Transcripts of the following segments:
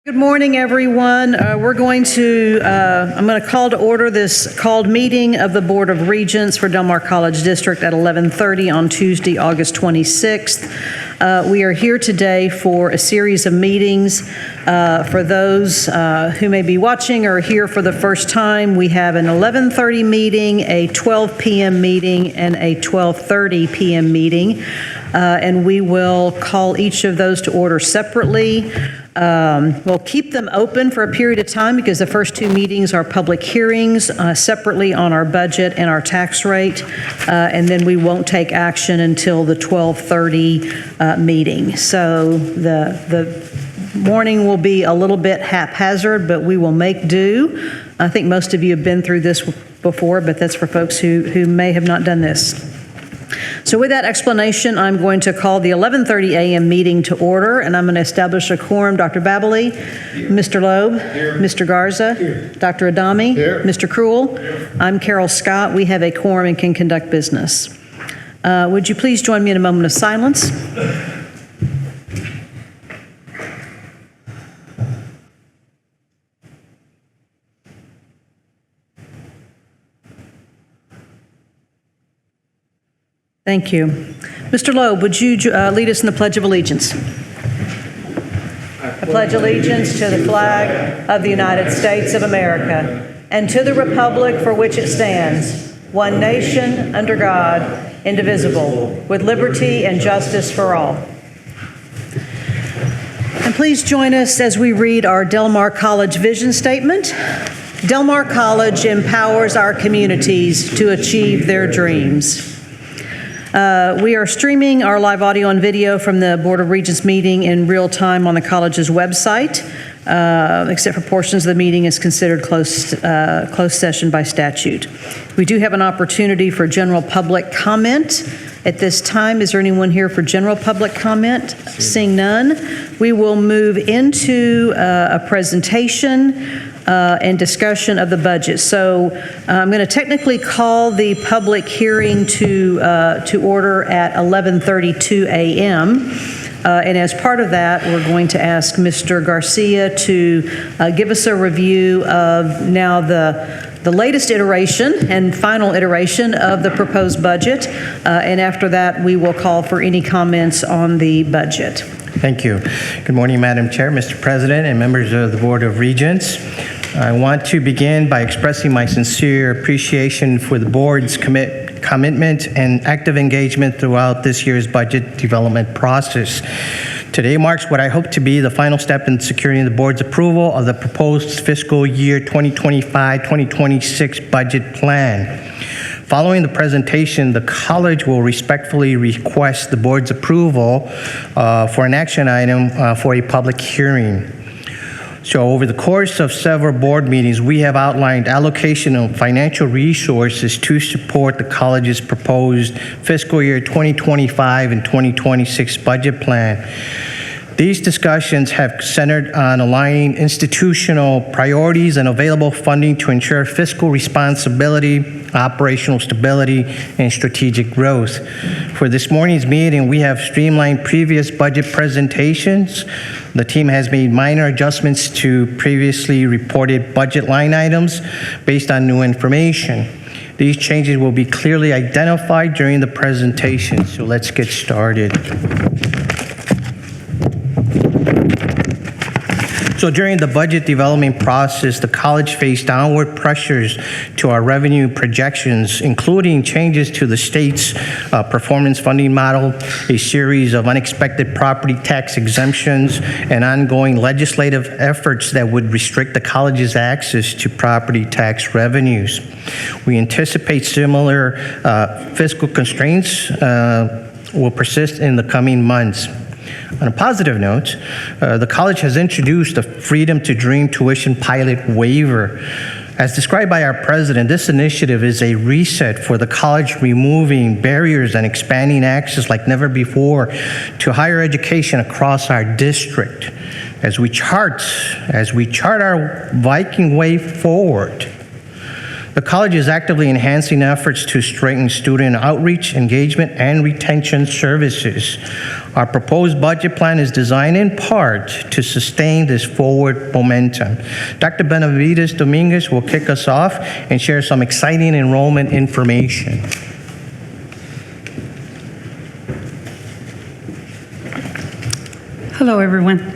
Good morning, everyone. I'm going to call to order this called meeting of the Board of Regents for Del Mar College District at 11:30 on Tuesday, August 26th. We are here today for a series of meetings. For those who may be watching or here for the first time, we have an 11:30 meeting, a 12 p.m. meeting, and a 12:30 p.m. meeting. And we will call each of those to order separately. We'll keep them open for a period of time because the first two meetings are public hearings separately on our budget and our tax rate, and then we won't take action until the 12:30 meeting. So the morning will be a little bit haphazard, but we will make do. I think most of you have been through this before, but that's for folks who may have not done this. So with that explanation, I'm going to call the 11:30 a.m. meeting to order, and I'm going to establish a quorum. Dr. Babley, here. Mr. Loeb, here. Mr. Garza, here. Dr. Adami, here. Mr. Krull. Here. I'm Carol Scott. We have a quorum and can conduct business. Would you please join me in a moment of silence? Thank you. Mr. Loeb, would you lead us in the Pledge of Allegiance? I pledge allegiance to the flag of the United States of America and to the republic for which it stands, one nation, under God, indivisible, with liberty and justice for all. And please join us as we read our Del Mar College vision statement. Del Mar College empowers our communities to achieve their dreams. We are streaming our live audio and video from the Board of Regents meeting in real time on the college's website, except for portions of the meeting is considered closed session by statute. We do have an opportunity for general public comment. At this time, is there anyone here for general public comment? Seeing none, we will move into a presentation and discussion of the budget. So I'm going to technically call the public hearing to order at 11:32 a.m. And as part of that, we're going to ask Mr. Garcia to give us a review of now the latest iteration and final iteration of the proposed budget. And after that, we will call for any comments on the budget. Thank you. Good morning, Madam Chair, Mr. President, and members of the Board of Regents. I want to begin by expressing my sincere appreciation for the board's commitment and active engagement throughout this year's budget development process. Today marks what I hope to be the final step in securing the board's approval of the proposed fiscal year 2025-2026 budget plan. Following the presentation, the college will respectfully request the board's approval for an action item for a public hearing. So over the course of several board meetings, we have outlined allocation of financial resources to support the college's proposed fiscal year 2025 and 2026 budget plan. These discussions have centered on aligning institutional priorities and available funding to ensure fiscal responsibility, operational stability, and strategic growth. For this morning's meeting, we have streamlined previous budget presentations. The team has made minor adjustments to previously reported budget line items based on new information. These changes will be clearly identified during the presentation, so let's get started. So during the budget development process, the college faced downward pressures to our revenue projections, including changes to the state's performance funding model, a series of unexpected property tax exemptions, and ongoing legislative efforts that would restrict the college's access to property tax revenues. We anticipate similar fiscal constraints will persist in the coming months. On a positive note, the college has introduced a Freedom to Dream tuition pilot waiver. As described by our president, this initiative is a reset for the college, removing barriers and expanding access like never before to higher education across our district. As we chart our Viking way forward, the college is actively enhancing efforts to strengthen student outreach, engagement, and retention services. Our proposed budget plan is designed in part to sustain this forward momentum. Dr. Benavides Dominguez will kick us off and share some exciting enrollment information. Hello, everyone.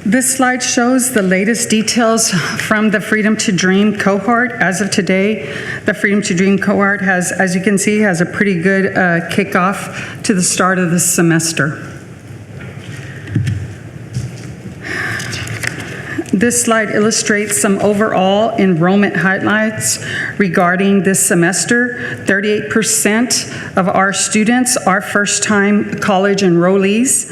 This slide shows the latest details from the Freedom to Dream cohort. As of today, the Freedom to Dream cohort has, as you can see, has a pretty good kickoff to the start of this semester. This slide illustrates some overall enrollment highlights regarding this semester. 38% of our students are first-time college enrollees.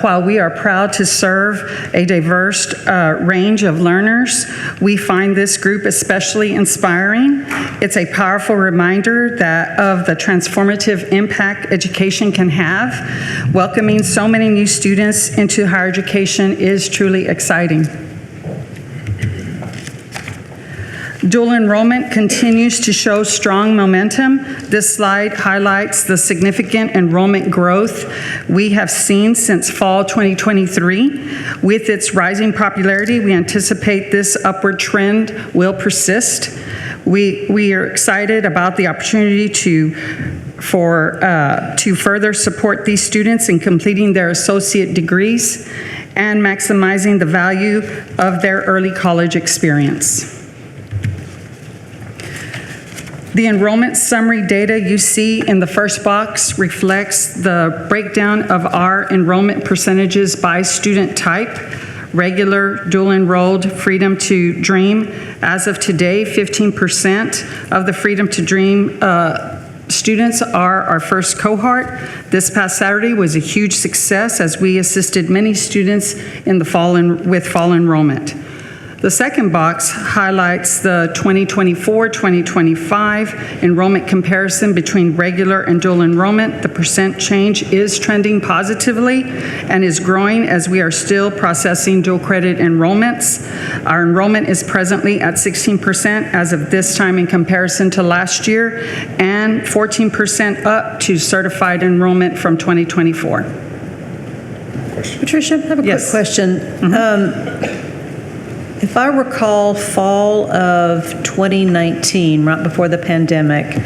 While we are proud to serve a diverse range of learners, we find this group especially inspiring. It's a powerful reminder of the transformative impact education can have. Welcoming so many new students into higher education is truly exciting. Dual enrollment continues to show strong momentum. This slide highlights the significant enrollment growth we have seen since fall 2023. With its rising popularity, we anticipate this upward trend will persist. We are excited about the opportunity to further support these students in completing their associate degrees and maximizing the value of their early college experience. The enrollment summary data you see in the first box reflects the breakdown of our enrollment percentages by student type: regular, dual enrolled, Freedom to Dream. As of today, 15% of the Freedom to Dream students are our first cohort. This past Saturday was a huge success as we assisted many students in the with fall enrollment. The second box highlights the 2024-2025 enrollment comparison between regular and dual enrollment. The percent change is trending positively and is growing as we are still processing dual credit enrollments. Our enrollment is presently at 16% as of this time in comparison to last year, and 14% up to certified enrollment from 2024. Patricia, I have a quick question. If I recall, fall of 2019, right before the pandemic,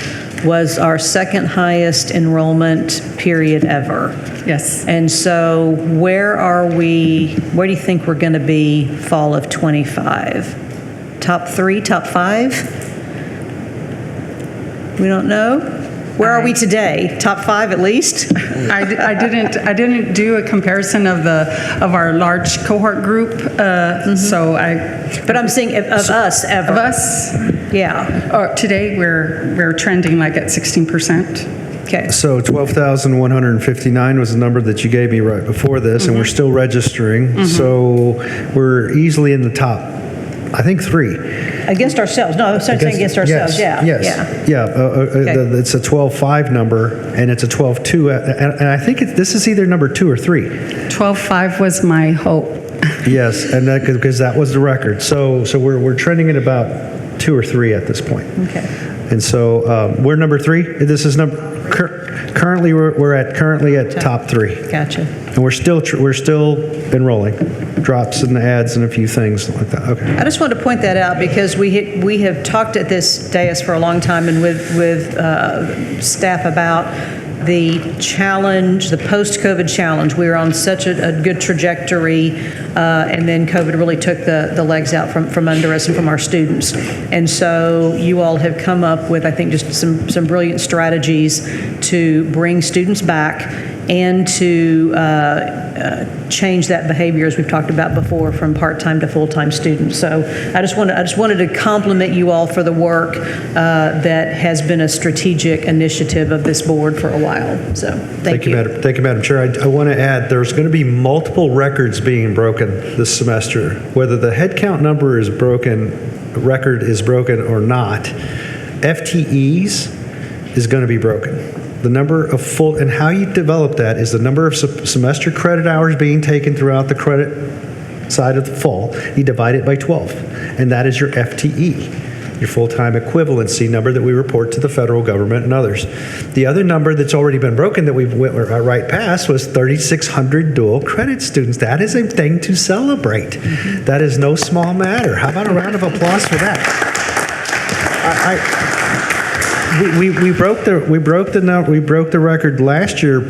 was our second highest enrollment period ever. Yes. And so where do you think we're going to be fall of 25? Top 3, top 5? We don't know? Where are we today? Top 5 at least? I didn't do a comparison of our large cohort group, so But I'm saying of us ever. Of us, yeah. Today we're trending like at 16%. Okay. So 12,159 was the number that you gave me right before this, and we're still registering. So we're easily in the top, I think, 3. Against ourselves. No, I'm saying against ourselves. Yes, Yeah. yes, yeah. It's a 12.5 number, and it's a 12.2, and I think this is either number 2 or 3. 12.5 was my hope. Yes, and because that was the record. So we're trending at about 2 or 3 at this point. Okay. And so we're number 3. This is currently we're at top 3. Gotcha. And we're still enrolling, drops and ads and a few things like that. Okay. I just wanted to point that out because we have talked at this dais for a long time and with staff about the challenge, the post-COVID challenge. We were on such a good trajectory, and then COVID really took the legs out from under us and from our students. And so you all have come up with, I think, just some brilliant strategies to bring students back and to change that behavior, as we've talked about before, from part-time to full-time students. So I just wanted to compliment you all for the work that has been a strategic initiative of this board for a while. So thank you. Thank you, Madam Chair. I want to add there's going to be multiple records being broken this semester. Whether the headcount number is broken, record is broken or not, FTEs is going to be broken. The number of full, and how you develop that is the number of semester credit hours being taken throughout the credit side of the fall. You divide it by 12, and that is your FTE. your full-time equivalency number that we report to the federal government and others. The other number that's already been broken that we went right past was 3,600 dual credit students. That is a thing to celebrate. That is no small matter. How about a round of applause for that? We broke the record last year,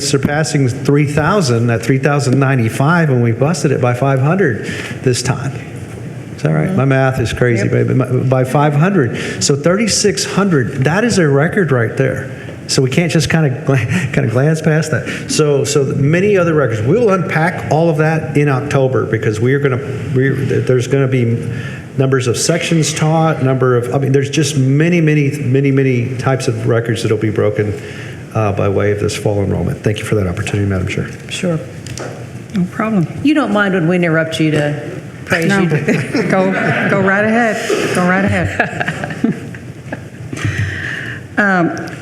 surpassing 3,000 at 3,095, and we busted it by 500 this time. Is that right? My math is crazy, baby. By 500. So 3,600. That is a record right there. So we can't just kind of glance past that. So many other records. We'll unpack all of that in October because there's going to be numbers of sections taught, there's just many types of records that'll be broken by way of this fall enrollment. Thank you for that opportunity, Madam Chair. Sure. No problem. You don't mind when we interrupt you to praise No, you? go right ahead. Go right ahead.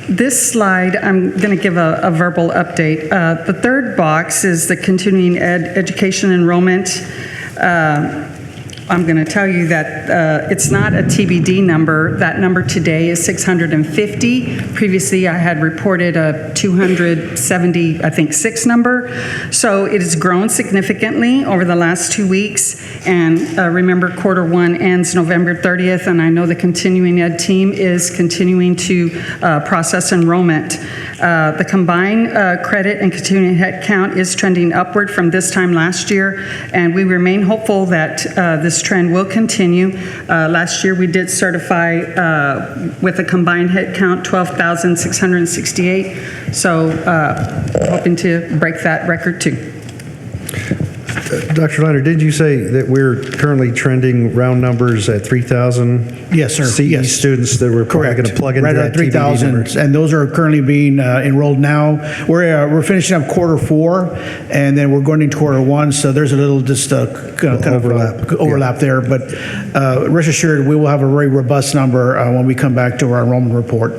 This slide, I'm going to give a verbal update. The third box is the continuing education enrollment. I'm going to tell you that it's not a TBD number. That number today is 650. Previously, I had reported a 270, I think, 6 number. So it has grown significantly over the last 2 weeks. And remember, quarter 1 ends November 30th, and I know the continuing ed team is continuing to process enrollment. The combined credit and continuing head count is trending upward from this time last year, and we remain hopeful that this trend will continue. Last year, we did certify with a combined head count 12,668, so hoping to break that record too. Dr. Leonard, did you say that we're currently trending round numbers at 3,000? Yes, sir. CE Yes. students that we're probably going to plug into Right that at 3,000, TBD number? and those are currently being enrolled now. We're finishing up quarter 4, and then we're going into quarter 1, so there's a little just kind of overlap there. But rest assured, we will have a very robust number when we come back to our enrollment report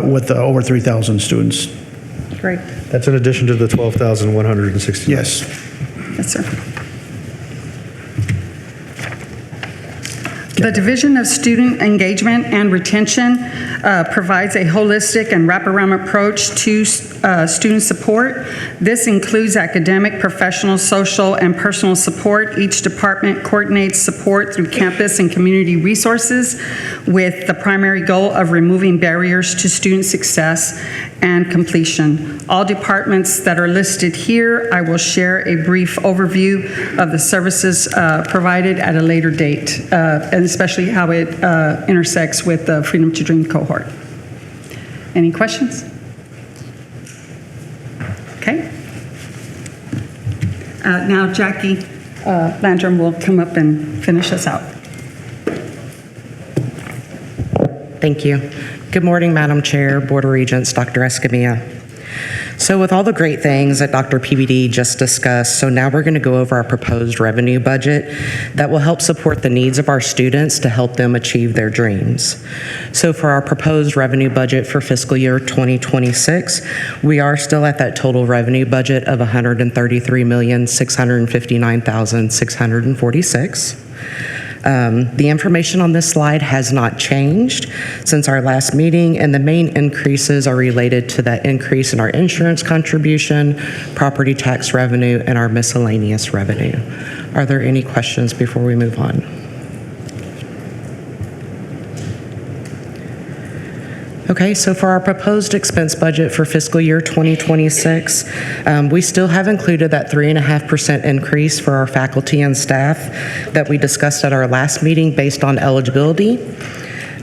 with over 3,000 students. Great. That's in addition to the 12,160. Yes. Yes, sir. The Division of Student Engagement and Retention provides a holistic and wraparound approach to student support. This includes academic, professional, social, and personal support. Each department coordinates support through campus and community resources with the primary goal of removing barriers to student success and completion. All departments that are listed here, I will share a brief overview of the services provided at a later date, and especially how it intersects with the Freedom to Dream cohort. Any questions? Okay. Now Jackie Landrum will come up and finish us out. Thank you. Good morning, Madam Chair, Board of Regents, Dr. Escamilla. So with all the great things that Dr. PBD just discussed, so now we're going to go over our proposed revenue budget that will help support the needs of our students to help them achieve their dreams. So for our proposed revenue budget for fiscal year 2026, we are still at that total revenue budget of $133,659,646. The information on this slide has not changed since our last meeting, and the main increases are related to that increase in our insurance contribution, property tax revenue, and our miscellaneous revenue. Are there any questions before we move on? Okay, so for our proposed expense budget for fiscal year 2026, we still have included that 3.5% increase for our faculty and staff that we discussed at our last meeting based on eligibility.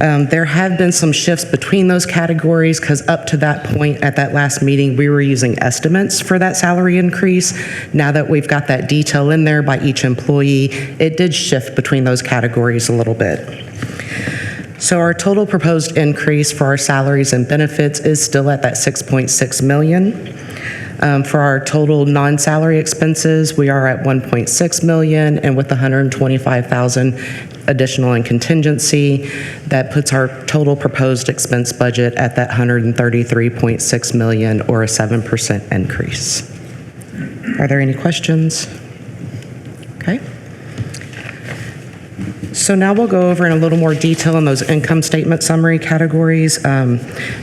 There have been some shifts between those categories because up to that point at that last meeting, we were using estimates for that salary increase. Now that we've got that detail in there by each employee, it did shift between those categories a little bit. So our total proposed increase for our salaries and benefits is still at that $6.6 million. For our total non-salary expenses, we are at $1.6 million, and with $125,000 additional in contingency, that puts our total proposed expense budget at that $133.6 million, or a 7% increase. Are there any questions? Okay. So now we'll go over in a little more detail on those income statement summary categories.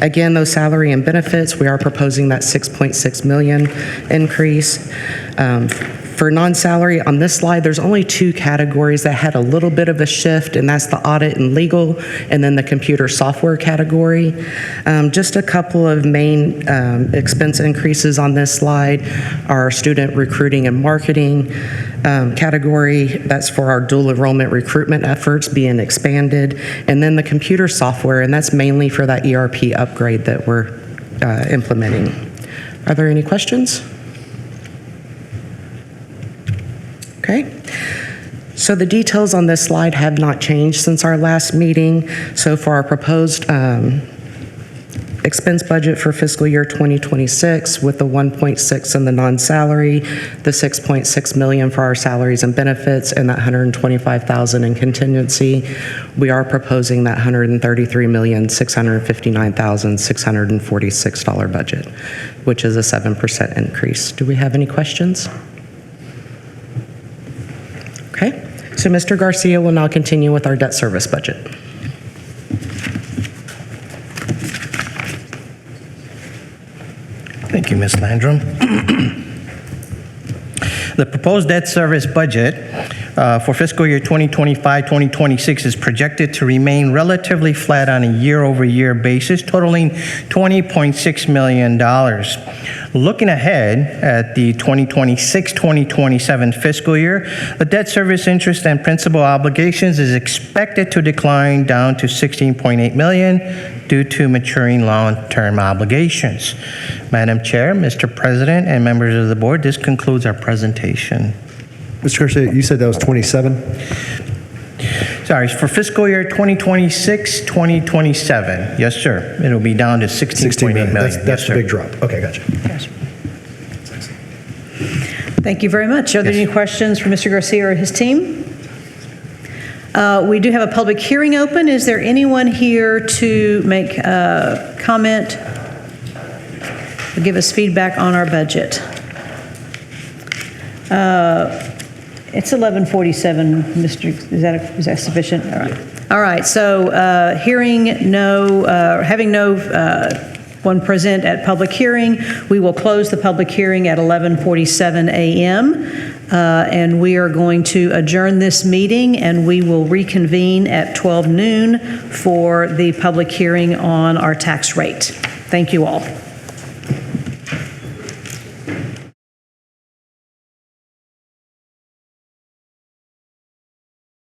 Again, those salary and benefits, we are proposing that 6.6 million increase. For non-salary, on this slide, there's only two categories that had a little bit of a shift, and that's the audit and legal, and then the computer software category. Just a couple of main expense increases on this slide are student recruiting and marketing category. That's for our dual enrollment recruitment efforts being expanded, and then the computer software, and that's mainly for that ERP upgrade that we're implementing. Are there any questions? Okay. So the details on this slide have not changed since our last meeting. So for our proposed expense budget for fiscal year 2026 with the 1.6 in the non-salary, the 6.6 million for our salaries and benefits, and that 125,000 in contingency, we are proposing that $133,659,646 budget, which is a 7% increase. Do we have any questions? Okay, so Mr. Garcia will now continue with our debt service budget. Thank you, Ms. Landrum. The proposed debt service budget for fiscal year 2025-2026 is projected to remain relatively flat on a year-over-year basis, totaling $20.6 million. Looking ahead at the 2026-2027 fiscal year, the debt service interest and principal obligations is expected to decline down to $16.8 million due to maturing long-term obligations. Madam Chair, Mr. President, and members of the board, this concludes our presentation. Mr. Garcia, you said that was 27? Sorry, for fiscal year 2026-2027. Yes, sir. It'll be down to 16.8 million. That's Yes, a sir. big drop. Okay, gotcha. Thank you very much. Are there any questions for Mr. Garcia or his team? We do have a public hearing open. Is there anyone here to make a comment or give us feedback on our budget? It's 11:47, Mr. Is that sufficient? All right. All right. So having no one present at public hearing, we will close the public hearing at 11:47 a.m. And we are going to adjourn this meeting, and we will reconvene at 12 noon for the public hearing on our tax rate. Thank you all.